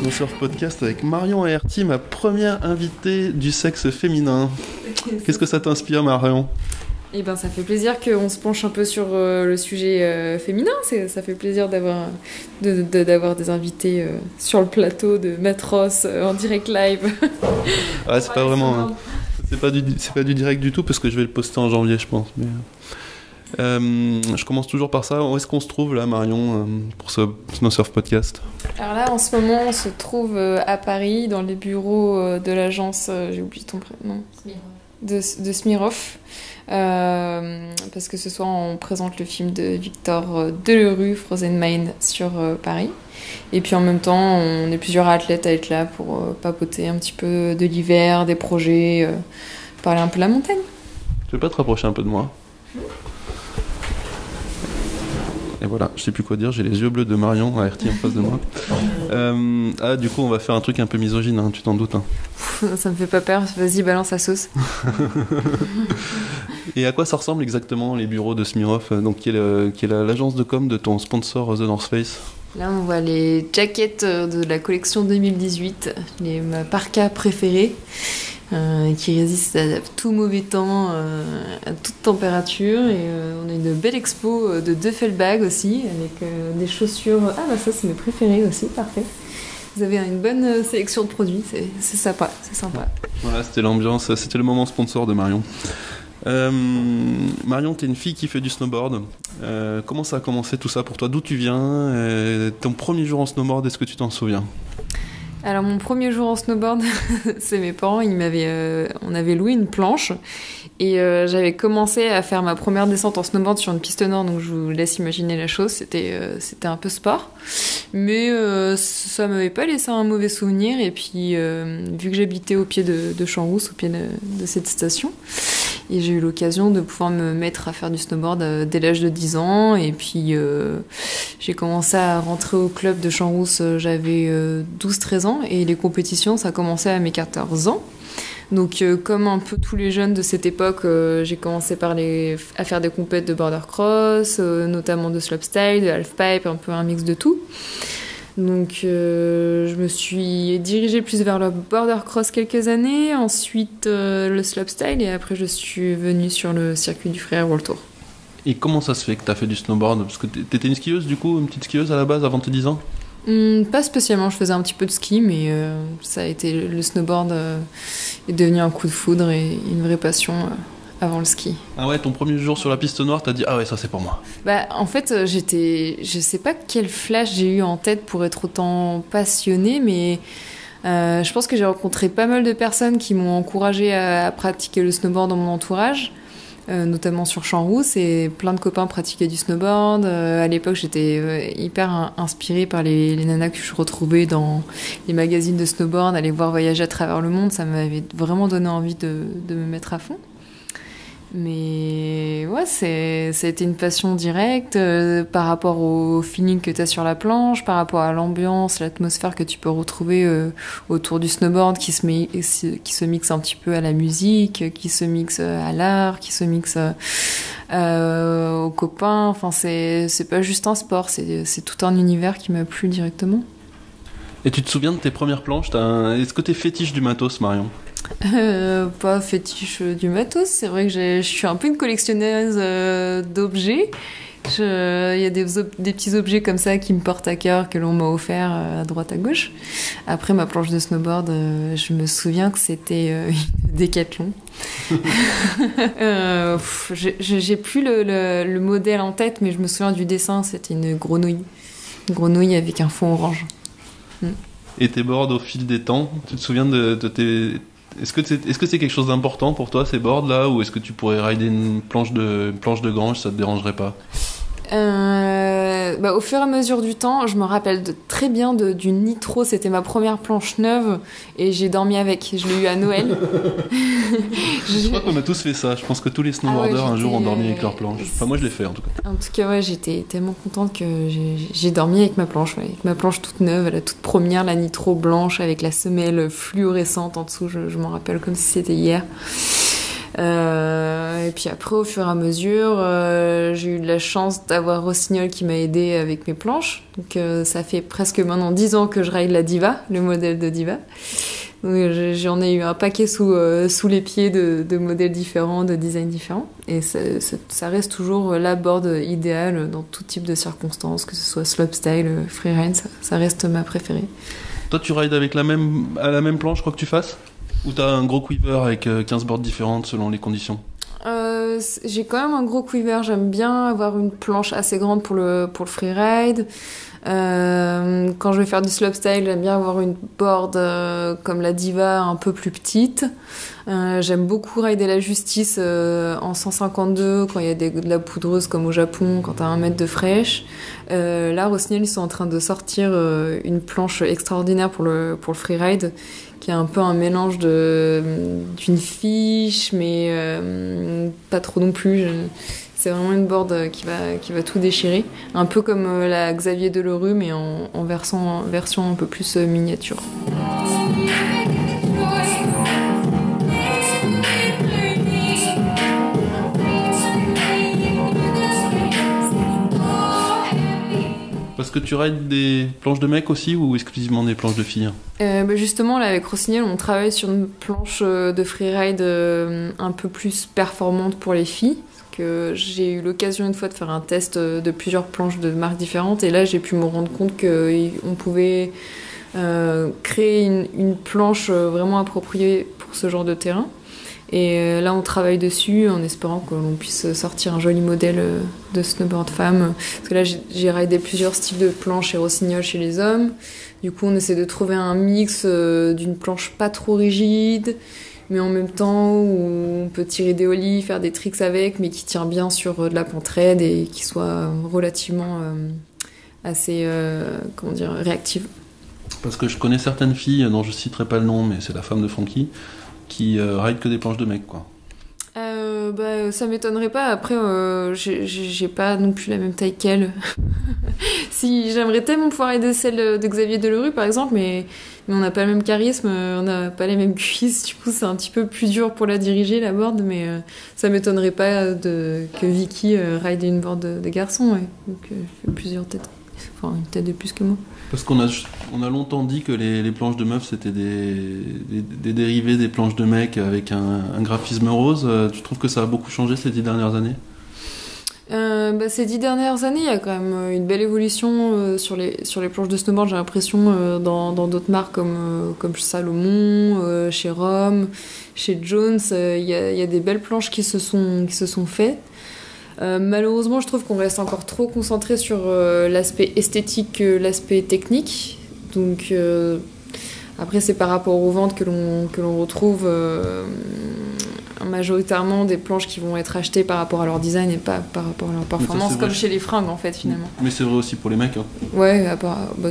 No Surf Podcast avec Marion Aerty, ma première invitée du sexe féminin. Qu'est-ce que ça t'inspire, Marion ? Eh ben, ça fait plaisir qu'on se penche un peu sur le sujet féminin. Ça fait plaisir d'avoir des invités sur le plateau de Matros en direct live. Ouais, c'est pas vraiment... Hein. C'est pas du direct du tout parce que je vais le poster en janvier, je pense. Mais... je commence toujours par ça. Où est-ce qu'on se trouve là, Marion, pour ce No Surf Podcast ? Alors là, en ce moment, on se trouve à Paris, dans les bureaux de l'agence, j'ai oublié ton prénom, de Smirov. Parce que ce soir, on présente le film de Victor Delerue, Frozen Mind, sur Paris. Et puis en même temps, on est plusieurs athlètes à être là pour papoter un petit peu de l'hiver, des projets, parler un peu de la montagne. Tu veux pas te rapprocher un peu de moi ? Et voilà, je sais plus quoi dire, j'ai les yeux bleus de Marion Aerty en face de moi. Du coup, on va faire un truc un peu misogyne, hein, tu t'en doutes. Hein. Ça me fait pas peur, vas-y, balance la sauce. Et à quoi ça ressemble exactement les bureaux de Smirov, donc qui est l'agence de com de ton sponsor The North Face ? Là, on voit les jackets de la collection 2018, ma parka préférée. Qui résiste à tout mauvais temps, à toute température. Et on a une belle expo de Duffelbag aussi, avec des chaussures. Ah bah ça, c'est mes préférés aussi, parfait. Vous avez une bonne sélection de produits, c'est sympa, c'est sympa. Voilà, c'était l'ambiance, c'était le moment sponsor de Marion. Marion, t'es une fille qui fait du snowboard. Comment ça a commencé tout ça pour toi ? D'où tu viens ? Ton premier jour en snowboard, est-ce que tu t'en souviens ? Alors mon premier jour en snowboard, c'est mes parents, on avait loué une planche et j'avais commencé à faire ma première descente en snowboard sur une piste nord, donc je vous laisse imaginer la chose, c'était un peu sport, mais ça m'avait pas laissé un mauvais souvenir. Et puis vu que j'habitais au pied de Champs-Rousses, au pied de cette station, et j'ai eu l'occasion de pouvoir me mettre à faire du snowboard dès l'âge de 10 ans. Et puis j'ai commencé à rentrer au club de Champs-Rousses, j'avais 12-13 ans. Et les compétitions, ça a commencé à mes 14 ans. Donc comme un peu tous les jeunes de cette époque, j'ai commencé à faire des compètes de border cross, notamment de slopestyle, de halfpipe, un peu un mix de tout. Donc je me suis dirigée plus vers le border cross quelques années, ensuite le slopestyle, et après je suis venue sur le circuit du Frère World Tour. Et comment ça se fait que tu as fait du snowboard ? Parce que t'étais une skieuse du coup, une petite skieuse à la base avant tes 10 ans ? Pas spécialement, je faisais un petit peu de ski, mais ça a été le snowboard est devenu un coup de foudre et une vraie passion avant le ski. Ah ouais, ton premier jour sur la piste noire, t'as dit ah ouais, ça c'est pour moi. Bah en fait, je sais pas quel flash j'ai eu en tête pour être autant passionnée, mais je pense que j'ai rencontré pas mal de personnes qui m'ont encouragée à pratiquer le snowboard dans mon entourage. Notamment sur Champs-Rousses, et plein de copains pratiquaient du snowboard. À l'époque, j'étais hyper inspirée par les nanas que je retrouvais dans les magazines de snowboard, aller voir voyager à travers le monde. Ça m'avait vraiment donné envie de me mettre à fond. Mais ouais, ça a été une passion directe par rapport au feeling que tu as sur la planche, par rapport à l'ambiance, l'atmosphère que tu peux retrouver autour du snowboard qui se mixe un petit peu à la musique, qui se mixe à l'art, qui se mixe aux copains. Enfin, c'est pas juste un sport, c'est tout un univers qui m'a plu directement. Et tu te souviens de tes premières planches ? Est-ce que t'es fétiche du matos, Marion ? Pas fétiche du matos, c'est vrai que je suis un peu une collectionneuse d'objets. Il y a des petits objets comme ça qui me portent à cœur, que l'on m'a offert à droite à gauche. Après ma planche de snowboard, je me souviens que c'était une Décathlon. J'ai plus le modèle en tête, mais je me souviens du dessin, c'était une grenouille avec un fond orange. Et tes boards au fil des temps, tu te souviens de tes... Est-ce que c'est quelque chose d'important pour toi, ces boards là, ou est-ce que tu pourrais rider une planche de grange, ça te dérangerait pas ? Au fur et à mesure du temps, je me rappelle très bien du Nitro, c'était ma première planche neuve et j'ai dormi avec, je l'ai eu à Noël. Je crois qu'on a tous fait ça, je pense que tous les snowboarders un jour ont dormi avec leur planche. Enfin moi je l'ai fait en tout cas. En tout cas ouais, j'étais tellement contente que j'ai dormi avec ma planche, avec ma planche toute neuve, la toute première, la Nitro blanche avec la semelle fluorescente en dessous, je m'en rappelle comme si c'était hier. Et puis après, au fur et à mesure, j'ai eu de la chance d'avoir Rossignol qui m'a aidé avec mes planches. Donc ça fait presque maintenant 10 ans que je ride la Diva, le modèle de Diva. Donc, j'en ai eu un paquet sous les pieds de modèles différents, de designs différents. Et ça reste toujours la board idéale dans tout type de circonstances, que ce soit slopestyle, freeride, ça reste ma préférée. Toi, tu rides avec à la même planche, quoi que tu fasses? Ou t'as un gros quiver avec 15 boards différentes selon les conditions? J'ai quand même un gros quiver. J'aime bien avoir une planche assez grande pour le freeride. Quand je vais faire du slopestyle, j'aime bien avoir une board comme la Diva un peu plus petite. J'aime beaucoup rider la Justice en 152 quand il y a de la poudreuse comme au Japon, quand t'as 1 mètre de fraîche. Là, Rossignol, ils sont en train de sortir une planche extraordinaire pour le freeride, qui est un peu un mélange d'une fiche, mais pas trop non plus. C'est vraiment une board qui va tout déchirer. Un peu comme la Xavier Delerue, mais en version un peu plus miniature. Parce que tu rides des planches de mecs aussi ou exclusivement des planches de filles? Justement, là, avec Rossignol, on travaille sur une planche de freeride un peu plus performante pour les filles. Que j'ai eu l'occasion une fois de faire un test de plusieurs planches de marques différentes, et là j'ai pu me rendre compte qu'on pouvait créer une planche vraiment appropriée pour ce genre de terrain. Et là on travaille dessus en espérant que l'on puisse sortir un joli modèle de snowboard femme, parce que là j'ai ridé plusieurs styles de planches chez Rossignol chez les hommes. Du coup on essaie de trouver un mix d'une planche pas trop rigide, mais en même temps où on peut tirer des ollies, faire des tricks avec, mais qui tient bien sur de la pente raide et qui soit relativement assez réactive. Parce que je connais certaines filles, dont je citerai pas le nom, mais c'est la femme de Francky, qui ride que des planches de mecs, quoi. Ça m'étonnerait pas. Après, j'ai pas non plus la même taille qu'elle. Si, j'aimerais tellement pouvoir aider celle de Xavier Delerue, par exemple, mais on n'a pas le même charisme, on n'a pas les mêmes cuisses. Du coup, c'est un petit peu plus dur pour la diriger, la board, mais ça m'étonnerait pas que Vicky ride une board de garçon. Ouais. Donc, fait plusieurs têtes. Enfin, une tête de plus que moi. Parce qu'on a longtemps dit que les planches de meufs c'était des dérivés des planches de mecs avec un graphisme rose. Tu trouves que ça a beaucoup changé ces 10 dernières années? Ces 10 dernières années, il y a quand même une belle évolution sur les planches de snowboard, j'ai l'impression, dans d'autres marques comme Salomon, chez Rome, chez Jones. Il y a des belles planches qui se sont faites. Malheureusement, je trouve qu'on reste encore trop concentré sur l'aspect esthétique que l'aspect technique. Donc, après, c'est par rapport aux ventes que l'on retrouve majoritairement des planches qui vont être achetées par rapport à leur design et pas par rapport à leur performance, comme chez les fringues, en fait, finalement. Mais c'est vrai aussi pour les mecs. Hein. Ouais,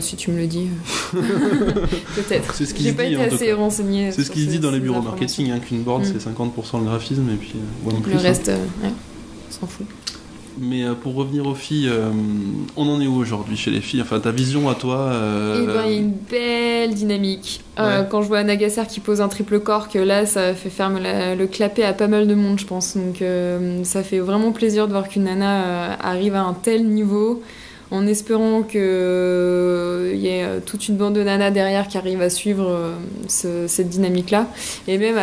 si tu me le dis. Peut-être. C'est ce qui J'ai pas été assez renseignée. C'est ce qui se dit dans les bureaux marketing, qu'une board, c'est 50% le graphisme et puis le reste, ouais. On s'en fout. Mais pour revenir aux filles, on en est où aujourd'hui chez les filles? Enfin, ta vision à toi il y a une belle dynamique. Ouais. Quand je vois Nagasser qui pose un triple cork, là, ça fait faire le clapet à pas mal de monde, je pense. Donc, ça fait vraiment plaisir de voir qu'une nana arrive à un tel niveau, en espérant qu'il y ait toute une bande de nanas derrière qui arrivent à suivre cette dynamique-là. Et même,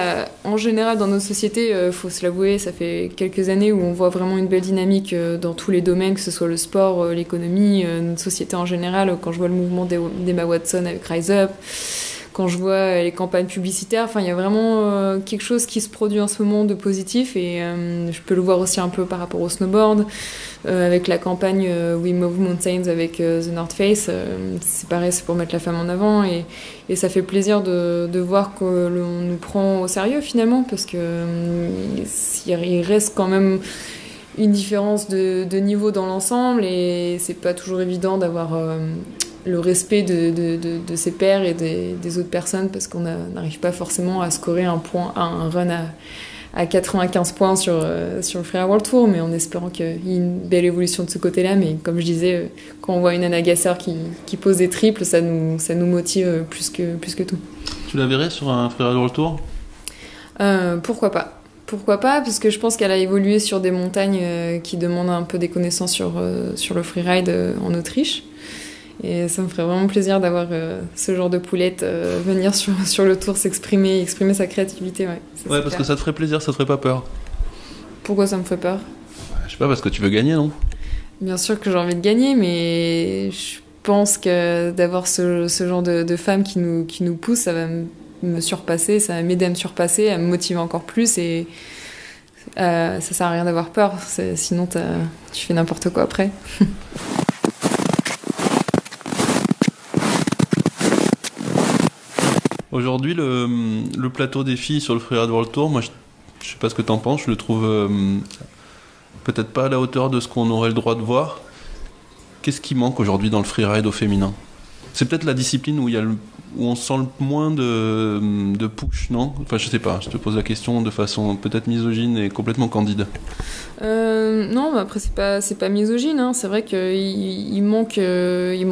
en général, dans nos sociétés, faut se l'avouer, ça fait quelques années où on voit vraiment une belle dynamique dans tous les domaines, que ce soit le sport, l'économie, notre société en général. Quand je vois le mouvement d'Emma Watson avec Rise Up, quand je vois les campagnes publicitaires, il y a vraiment quelque chose qui se produit en ce moment de positif, et je peux le voir aussi un peu par rapport au snowboard, avec la campagne We Move Mountains avec The North Face. C'est pareil, c'est pour mettre la femme en avant, et ça fait plaisir de voir que l'on nous prend au sérieux finalement, parce que il reste quand même une différence de niveau dans l'ensemble, et c'est pas toujours évident d'avoir le respect de ses pairs et des autres personnes, parce qu'on n'arrive pas forcément à scorer un run à 95 points sur le Freeride World Tour, mais en espérant qu'il y ait une belle évolution de ce côté-là. Mais comme je disais, quand on voit une Anna Gasser qui pose des triples, ça nous motive plus que tout. Tu la verrais sur un Freeride World Tour? Pourquoi pas. Pourquoi pas, parce que je pense qu'elle a évolué sur des montagnes qui demandent un peu des connaissances sur le freeride en Autriche. Et ça me ferait vraiment plaisir d'avoir ce genre de poulette venir sur le tour exprimer sa créativité. Ouais, parce que ça te ferait plaisir, ça te ferait pas peur. Pourquoi ça me ferait peur? Je sais pas, parce que tu veux gagner, non? Bien sûr que j'ai envie de gagner, mais je pense que d'avoir ce genre de femme qui nous pousse, ça va me surpasser, ça va m'aider à me surpasser, à me motiver encore plus, et ça sert à rien d'avoir peur, sinon tu fais n'importe quoi après. Aujourd'hui, le plateau des filles sur le Freeride World Tour, moi je sais pas ce que t'en penses, je le trouve peut-être pas à la hauteur de ce qu'on aurait le droit de voir. Qu'est-ce qui manque aujourd'hui dans le freeride au féminin? C'est peut-être la discipline où on sent le moins de push, non? Enfin, je sais pas, je te pose la question de façon peut-être misogyne et complètement candide. Non, mais après c'est pas misogyne, hein. C'est vrai qu'il manque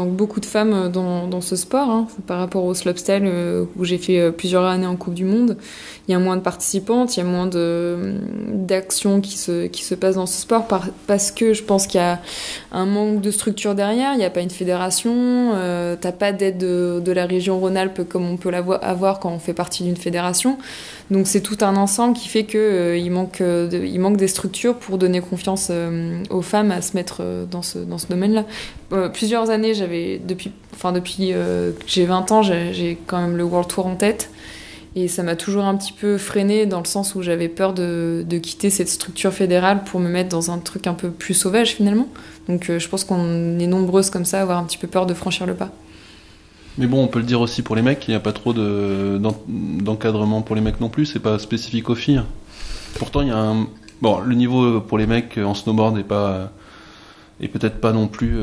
beaucoup de femmes dans ce sport, hein. Par rapport au slopestyle où j'ai fait plusieurs années en Coupe du Monde. Il y a moins de participantes, il y a moins d'actions qui se passent dans ce sport parce que je pense qu'il y a un manque de structure derrière. Il n'y a pas une fédération, t'as pas d'aide de la région Rhône-Alpes comme on peut avoir quand on fait partie d'une fédération. Donc c'est tout un ensemble qui fait que il manque des structures pour donner confiance aux femmes à se mettre dans ce domaine-là. Plusieurs années, depuis que j'ai 20 ans, j'ai quand même le World Tour en tête. Et ça m'a toujours un petit peu freinée dans le sens où j'avais peur de quitter cette structure fédérale pour me mettre dans un truc un peu plus sauvage finalement. Donc je pense qu'on est nombreuses comme ça à avoir un petit peu peur de franchir le pas. Mais bon, on peut le dire aussi pour les mecs, il n'y a pas trop d'encadrement pour les mecs non plus, c'est pas spécifique aux filles. Pourtant, il y a le niveau pour les mecs en snowboard est peut-être pas non plus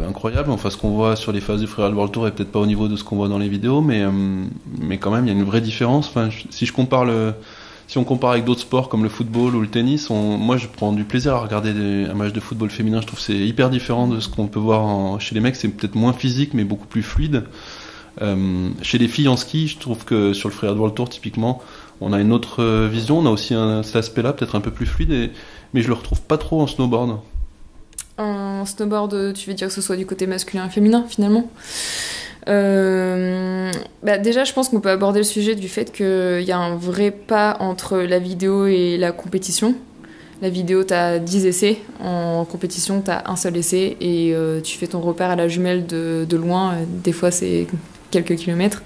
incroyable. Enfin, ce qu'on voit sur les phases du Freeride World Tour est peut-être pas au niveau de ce qu'on voit dans les vidéos, mais quand même, il y a une vraie différence. Enfin, si on compare avec d'autres sports comme le football ou le tennis, moi je prends du plaisir à regarder un match de football féminin. Je trouve que c'est hyper différent de ce qu'on peut voir chez les mecs. C'est peut-être moins physique, mais beaucoup plus fluide. Chez les filles en ski, je trouve que sur le Freeride World Tour, typiquement, on a une autre vision. On a aussi cet aspect-là, peut-être un peu plus fluide, mais je le retrouve pas trop en snowboard. En snowboard, tu veux dire que ce soit du côté masculin et féminin, finalement? Déjà, je pense qu'on peut aborder le sujet du fait qu'il y a un vrai pas entre la vidéo et la compétition. La vidéo, t'as 10 essais. En compétition, t'as un seul essai et tu fais ton repère à la jumelle de loin. Des fois, c'est quelques kilomètres.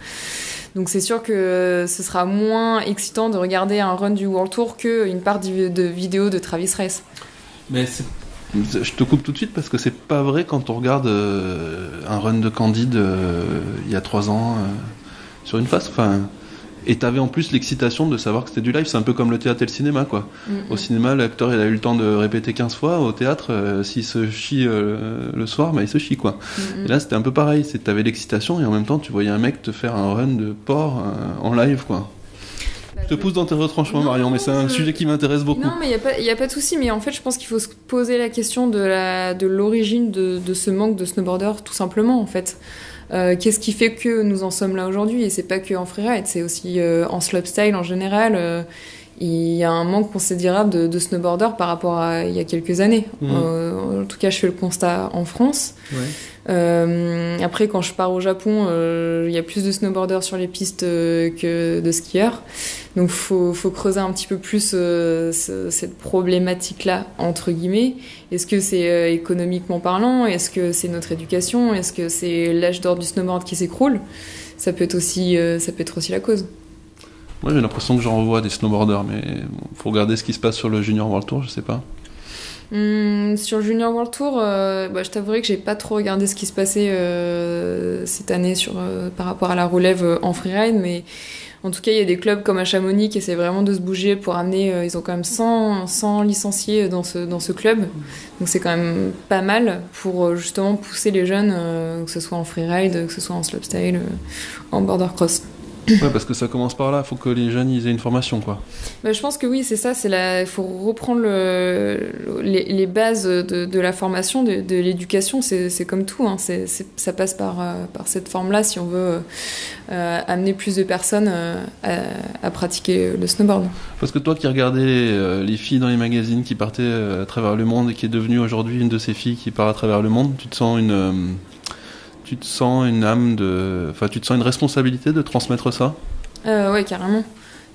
Donc c'est sûr que ce sera moins excitant de regarder un run du World Tour qu'une part de vidéo de Travis Race. Mais je te coupe tout de suite parce que c'est pas vrai quand on regarde un run de Candide il y a 3 ans sur une phase. Et t'avais en plus l'excitation de savoir que c'était du live. C'est un peu comme le théâtre et le cinéma, quoi. Mm-hmm. Au cinéma, l'acteur il a eu le temps de répéter 15 fois. Au théâtre, s'il se chie le soir, il se chie, quoi. Mm-hmm. Et là, c'était un peu pareil. T'avais l'excitation et en même temps, tu voyais un mec te faire un run de porc en live, quoi. Je te pousse dans tes retranchements, Marion, mais c'est un sujet qui m'intéresse beaucoup. Non, mais il n'y a pas de souci. Mais en fait, je pense qu'il faut se poser la question de l'origine de ce manque de snowboarders, tout simplement, en fait. Qu'est-ce qui fait que nous en sommes là aujourd'hui? Et c'est pas que en freeride, c'est aussi en slopestyle en général. Il y a un manque considérable de snowboarders par rapport à il y a quelques années. En tout cas, je fais le constat en France. Ouais. Après, quand je pars au Japon, il y a plus de snowboarders sur les pistes que de skieurs. Donc, faut creuser un petit peu plus cette problématique-là, entre guillemets. Est-ce que c'est économiquement parlant? Est-ce que c'est notre éducation? Est-ce que c'est l'âge d'or du snowboard qui s'écroule? Ça peut être aussi la cause. Moi, j'ai l'impression que j'en revois des snowboarders, mais faut regarder ce qui se passe sur le Junior World Tour, je sais pas. Sur le Junior World Tour, je t'avouerai que j'ai pas trop regardé ce qui se passait cette année par rapport à la relève en freeride, mais en tout cas, il y a des clubs comme à Chamonix qui essaient vraiment de se bouger pour amener. Ils ont quand même 100 licenciés dans ce club, donc c'est quand même pas mal pour justement pousser les jeunes, que ce soit en freeride, que ce soit en slopestyle, en border cross. Ouais, parce que ça commence par là, il faut que les jeunes ils aient une formation, quoi. Je pense que oui, c'est ça, il faut reprendre les bases de la formation, de l'éducation, c'est comme tout, hein. Ça passe par cette forme-là si on veut amener plus de personnes à pratiquer le snowboard. Parce que toi qui regardais les filles dans les magazines qui partaient à travers le monde et qui est devenue aujourd'hui une de ces filles qui part à travers le monde, tu te sens une âme enfin, tu te sens une responsabilité de transmettre ça? Ouais, carrément.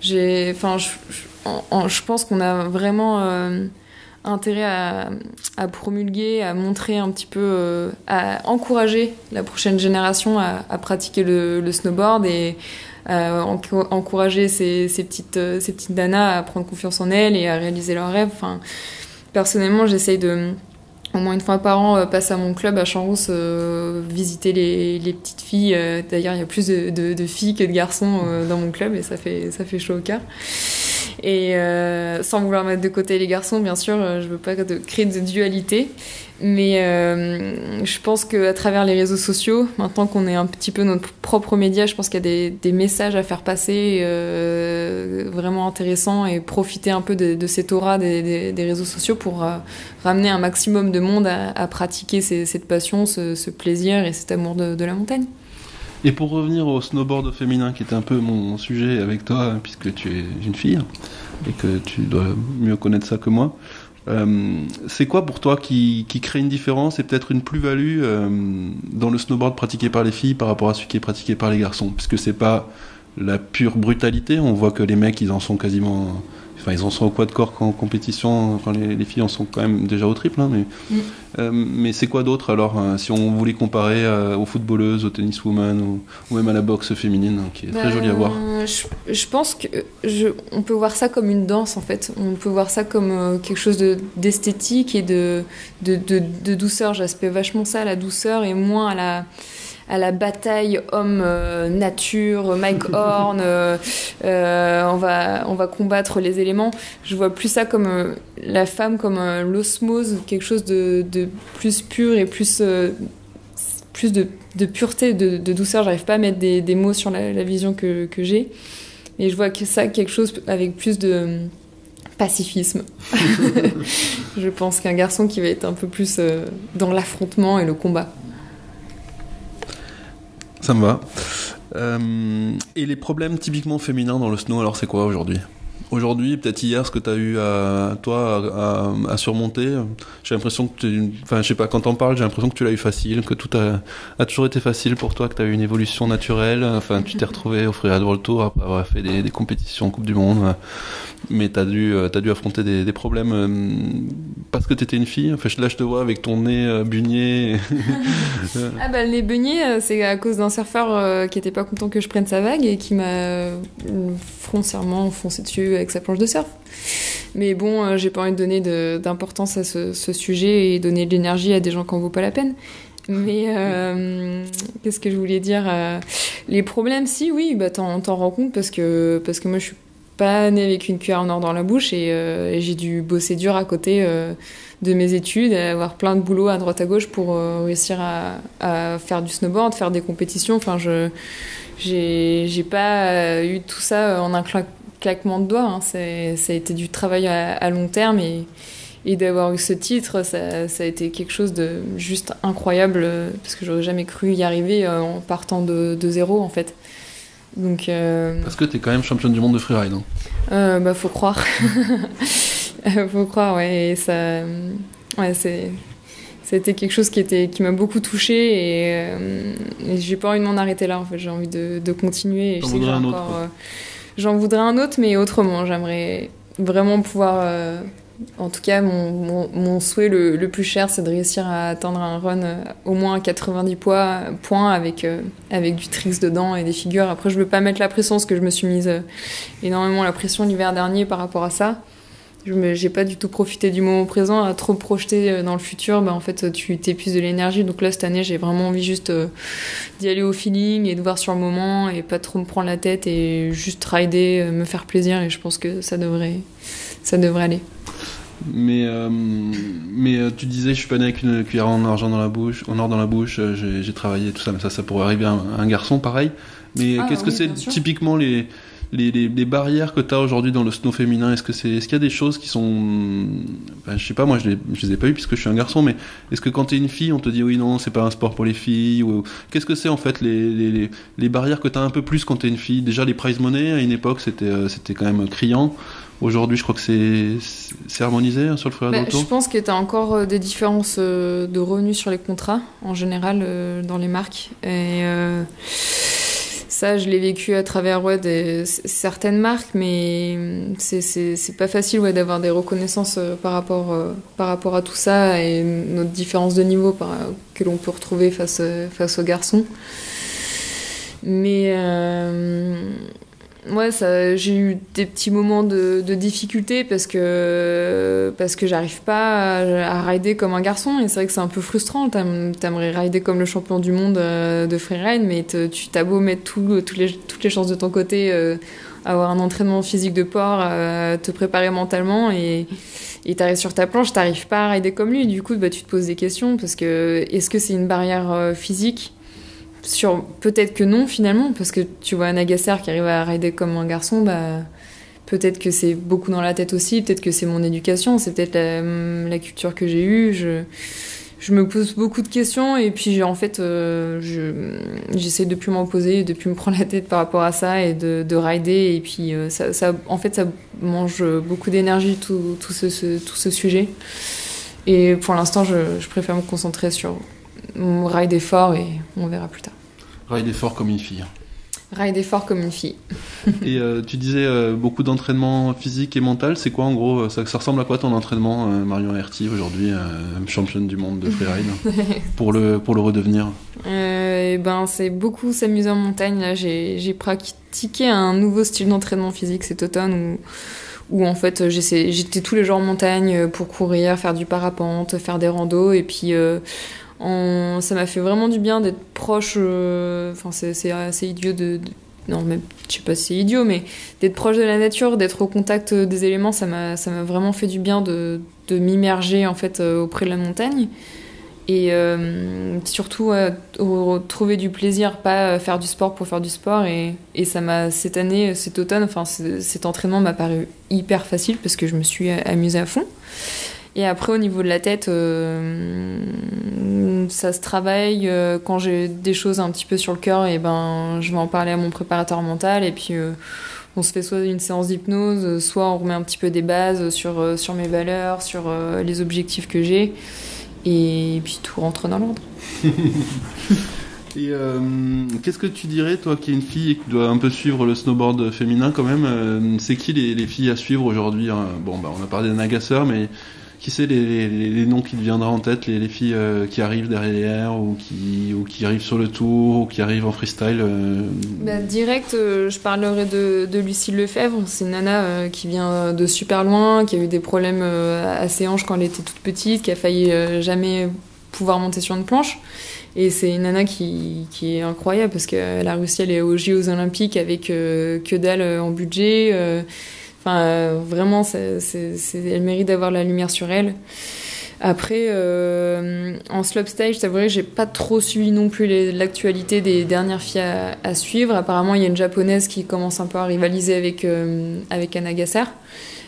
Je pense qu'on a vraiment intérêt à promulguer, à montrer un petit peu, à encourager la prochaine génération à pratiquer le snowboard et encourager ces petites nanas à prendre confiance en elles et à réaliser leurs rêves. Enfin, personnellement, j'essaye au moins une fois par an, passe à mon club à Champs-Rousse, visiter les petites filles. D'ailleurs, il y a plus de filles que de garçons dans mon club et ça fait chaud au cœur. Et sans vouloir mettre de côté les garçons, bien sûr, je veux pas créer de dualité. Mais je pense qu'à travers les réseaux sociaux, maintenant qu'on est un petit peu notre propre média, je pense qu'il y a des messages à faire passer vraiment intéressants et profiter un peu de cette aura des réseaux sociaux pour ramener un maximum de monde à pratiquer cette passion, ce plaisir et cet amour de la montagne. Et pour revenir au snowboard féminin, qui était un peu mon sujet avec toi, puisque tu es une fille et que tu dois mieux connaître ça que moi, c'est quoi pour toi qui crée une différence et peut-être une plus-value dans le snowboard pratiqué par les filles par rapport à celui qui est pratiqué par les garçons? Puisque c'est pas la pure brutalité, on voit que les mecs ils en sont quasiment... Enfin, ils en sont au quad-corps en compétition, enfin, les filles en sont quand même déjà au triple, hein, mais c'est quoi d'autre alors, si on voulait comparer aux footballeuses, aux tenniswomen ou même à la boxe féminine, qui est très jolie à voir? Je pense on peut voir ça comme une danse en fait, on peut voir ça comme quelque chose d'esthétique et de douceur. J'aspecte vachement ça à la douceur et moins à la bataille homme-nature, Mike Horn, on va combattre les éléments. Je vois plus ça comme la femme, comme l'osmose, quelque chose de plus pur et plus de pureté, de douceur. J'arrive pas à mettre des mots sur la vision que j'ai. Et je vois que ça, quelque chose avec plus de pacifisme. Je pense qu'un garçon qui va être un peu plus dans l'affrontement et le combat. Ça me va. Et les problèmes typiquement féminins dans le snow, alors c'est quoi aujourd'hui ? Aujourd'hui, peut-être hier, ce que tu as eu à surmonter, j'ai l'impression que enfin, je sais pas, quand t'en parles, j'ai l'impression que tu l'as eu facile, que tout a toujours été facile pour toi, que tu as eu une évolution naturelle, enfin, tu t'es retrouvé au Freeride World Tour après avoir fait des compétitions en Coupe du Monde, mais t'as dû affronter des problèmes parce que t'étais une fille. Enfin, là, je te vois avec ton nez beugné. Le nez beugné, c'est à cause d'un surfeur qui était pas content que je prenne sa vague et qui m'a foncièrement foncé dessus avec sa planche de surf. Mais bon, j'ai pas envie de donner d'importance à ce sujet et donner de l'énergie à des gens qui en vaut pas la peine. Mais qu'est-ce que je voulais dire, les problèmes, si, oui, t'en rends compte parce que moi je suis pas née avec une cuillère en or dans la bouche et j'ai dû bosser dur à côté de mes études, avoir plein de boulot à droite à gauche pour réussir à faire du snowboard, faire des compétitions. Enfin, j'ai pas eu tout ça en un claquement de doigts, hein. Ça a été du travail à long terme et d'avoir eu ce titre, ça a été quelque chose de juste incroyable parce que j'aurais jamais cru y arriver en partant de zéro en fait. Donc, parce que t'es quand même championne du monde de freeride, hein. Faut croire. Faut croire, ouais. Et ça, ouais, c'était quelque chose qui m'a beaucoup touchée et j'ai pas envie de m'en arrêter là. En fait, j'ai envie de continuer. Et je sais que j'en voudrais un autre, mais autrement. J'aimerais vraiment pouvoir. En tout cas, mon souhait le plus cher, c'est de réussir à atteindre un run au moins à 90 points avec du tricks dedans et des figures. Après, je veux pas mettre la pression parce que je me suis mise énormément la pression l'hiver dernier par rapport à ça. J'ai pas du tout profité du moment présent, à trop projeter dans le futur. En fait, tu t'épuises de l'énergie. Donc là, cette année, j'ai vraiment envie juste d'y aller au feeling et de voir sur le moment et pas trop me prendre la tête et juste rider, me faire plaisir. Et je pense que ça devrait aller. Mais tu disais, je suis pas né avec une cuillère en or dans la bouche, j'ai travaillé tout ça, mais ça pourrait arriver à un garçon pareil. Mais qu'est-ce que oui, c'est bien sûr. typiquement les barrières que tu as aujourd'hui dans le snow féminin? Est-ce qu'il y a des choses qui sont... je sais pas, moi je les ai pas eues puisque je suis un garçon, mais est-ce que quand tu es une fille, on te dit oui, non, c'est pas un sport pour les filles Qu'est-ce que c'est en fait les barrières que tu as un peu plus quand tu es une fille? Déjà les prize money, à une époque, c'était quand même criant. Aujourd'hui, je crois que c'est harmonisé sur le free ride auto. Je pense que tu as encore des différences de revenus sur les contrats, en général, dans les marques. Et ça, je l'ai vécu à travers certaines marques, mais c'est pas facile d'avoir des reconnaissances par rapport à tout ça et notre différence de niveau que l'on peut retrouver face aux garçons. Mais j'ai eu des petits moments de difficulté parce que j'arrive pas à rider comme un garçon, et c'est vrai que c'est un peu frustrant. T'aimerais rider comme le champion du monde de freeride, mais tu t'as beau mettre toutes les chances de ton côté, avoir un entraînement physique de porc, te préparer mentalement, et t'arrives sur ta planche, t'arrives pas à rider comme lui. Du coup, tu te poses des questions parce que est-ce que c'est une barrière physique? Peut-être que non, finalement, parce que tu vois un Agasser qui arrive à rider comme un garçon, peut-être que c'est beaucoup dans la tête aussi, peut-être que c'est mon éducation, c'est peut-être la culture que j'ai eue. Je me pose beaucoup de questions, et puis en fait, j'essaie de plus m'en poser, de plus me prendre la tête par rapport à ça, et de rider, et puis ça mange beaucoup d'énergie, tout ce sujet. Et pour l'instant, je préfère me concentrer sur mon ride fort, et on verra plus tard. Rider fort comme une fille. Rider fort comme une fille. Et tu disais beaucoup d'entraînement physique et mental. C'est quoi en gros ça ressemble à quoi ton entraînement, Marion Aerty, aujourd'hui, championne du monde de freeride, pour le redevenir? C'est beaucoup s'amuser en montagne. Là, j'ai pratiqué un nouveau style d'entraînement physique cet automne où en fait j'étais tous les jours en montagne pour courir, faire du parapente, faire des randos, et puis ça m'a fait vraiment du bien d'être proche. C'est assez idiot non, mais je sais pas si c'est idiot, mais d'être proche de la nature, d'être au contact des éléments, ça m'a vraiment fait du bien de m'immerger en fait auprès de la montagne, et surtout trouver du plaisir, pas faire du sport pour faire du sport, et ça m'a cet automne, cet entraînement m'a paru hyper facile parce que je me suis amusée à fond. Et après, au niveau de la tête, ça se travaille. Quand j'ai des choses un petit peu sur le cœur, et je vais en parler à mon préparateur mental. Et puis, on se fait soit une séance d'hypnose, soit on remet un petit peu des bases sur mes valeurs, sur les objectifs que j'ai. Et puis, tout rentre dans l'ordre. Et qu'est-ce que tu dirais, toi qui es une fille et qui doit un peu suivre le snowboard féminin quand même, c'est qui les filles à suivre aujourd'hui, hein? On a parlé d'un Agasser, mais qui c'est les noms qui te viendraient en tête, les filles qui arrivent derrière, ou qui arrivent sur le tour, ou qui arrivent en freestyle? Direct, je parlerai de Lucille Lefebvre. C'est une nana qui vient de super loin, qui a eu des problèmes à ses hanches quand elle était toute petite, qui a failli jamais pouvoir monter sur une planche. Et c'est une nana qui est incroyable parce qu'elle a réussi à aller aux JO Olympiques avec que dalle en budget. Vraiment, elle mérite d'avoir la lumière sur elle. Après, en slopestyle, je t'avouerai que j'ai pas trop suivi non plus l'actualité des dernières filles à suivre. Apparemment, il y a une japonaise qui commence un peu à rivaliser avec Anna Gasser.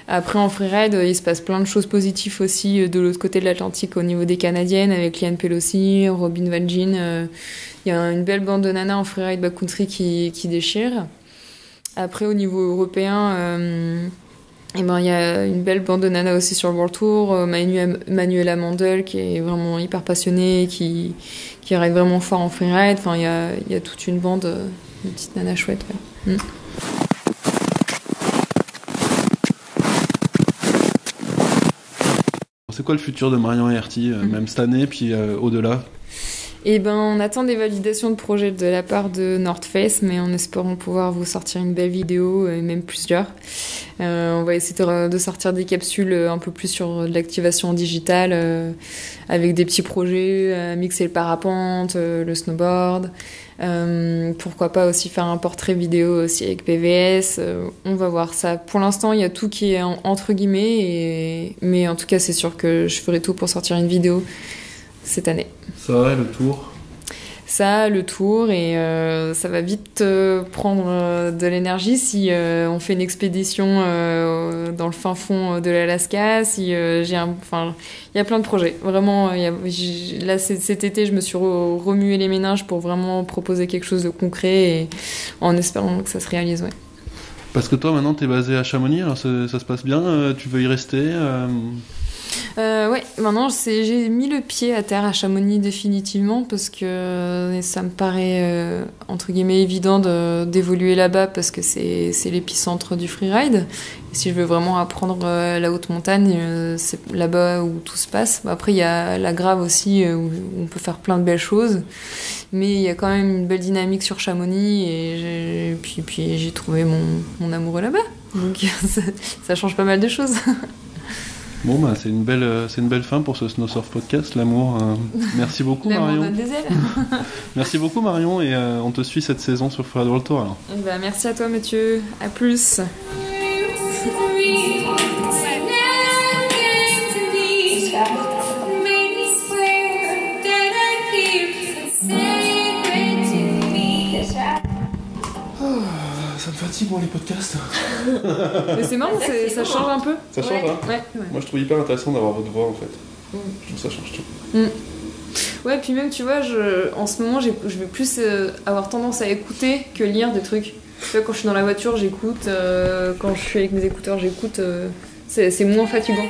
Après, en freeride, il se passe plein de choses positives aussi de l'autre côté de l'Atlantique au niveau des Canadiennes, avec Liane Pelosi, Robin Van Gyn. Il y a une belle bande de nanas en freeride backcountry qui déchire. Après, au niveau européen, il y a une belle bande de nanas aussi sur le World Tour. Manuela Mandel, qui est vraiment hyper passionnée, qui ride vraiment fort en freeride. Il y a toute une bande de petites nanas chouettes. Ouais. C'est quoi le futur de Marion Aerty, même cette année, puis au-delà? On attend des validations de projet de la part de North Face, mais en espérant pouvoir vous sortir une belle vidéo, et même plusieurs. On va essayer de sortir des capsules un peu plus sur l'activation digitale, avec des petits projets, mixer le parapente, le snowboard. Pourquoi pas aussi faire un portrait vidéo aussi avec PVS. On va voir ça. Pour l'instant, il y a tout qui est entre guillemets, mais en tout cas, c'est sûr que je ferai tout pour sortir une vidéo cette année. Ça va, le tour? ça, le tour, et ça va vite prendre de l'énergie si on fait une expédition dans le fin fond de l'Alaska, si il y a plein de projets. Vraiment, là, cet été, je me suis remué les méninges pour vraiment proposer quelque chose de concret, et en espérant que ça se réalise, ouais. Parce que toi, maintenant, t'es basé à Chamonix, alors ça se passe bien, tu veux y rester Ouais, maintenant j'ai mis le pied à terre à Chamonix définitivement parce que ça me paraît entre guillemets évident d'évoluer là-bas parce que c'est l'épicentre du freeride. Et si je veux vraiment apprendre la haute montagne, c'est là-bas où tout se passe. Après, il y a la Grave aussi où on peut faire plein de belles choses, mais il y a quand même une belle dynamique sur Chamonix et puis j'ai trouvé mon amoureux là-bas. Donc ça change pas mal de choses. Bon, bah, c'est une belle fin pour ce Snow Surf Podcast, l'amour. Merci beaucoup, L'amour Marion. donne des ailes. Merci beaucoup, Marion, et on te suit cette saison sur Freeride World Tour, alors. Bah, merci à toi, Mathieu. À plus. Ça me fatigue, moi, les podcasts. Mais c'est marrant, ça change un peu. Ça change, hein Ouais. Moi, je trouve hyper intéressant d'avoir votre voix, en fait. Je trouve que ça change tout. Ouais, puis même, tu vois, en ce moment, je vais plus avoir tendance à écouter que lire des trucs. Tu vois, quand je suis dans la voiture, j'écoute. Quand je suis avec mes écouteurs, j'écoute. C'est moins fatigant.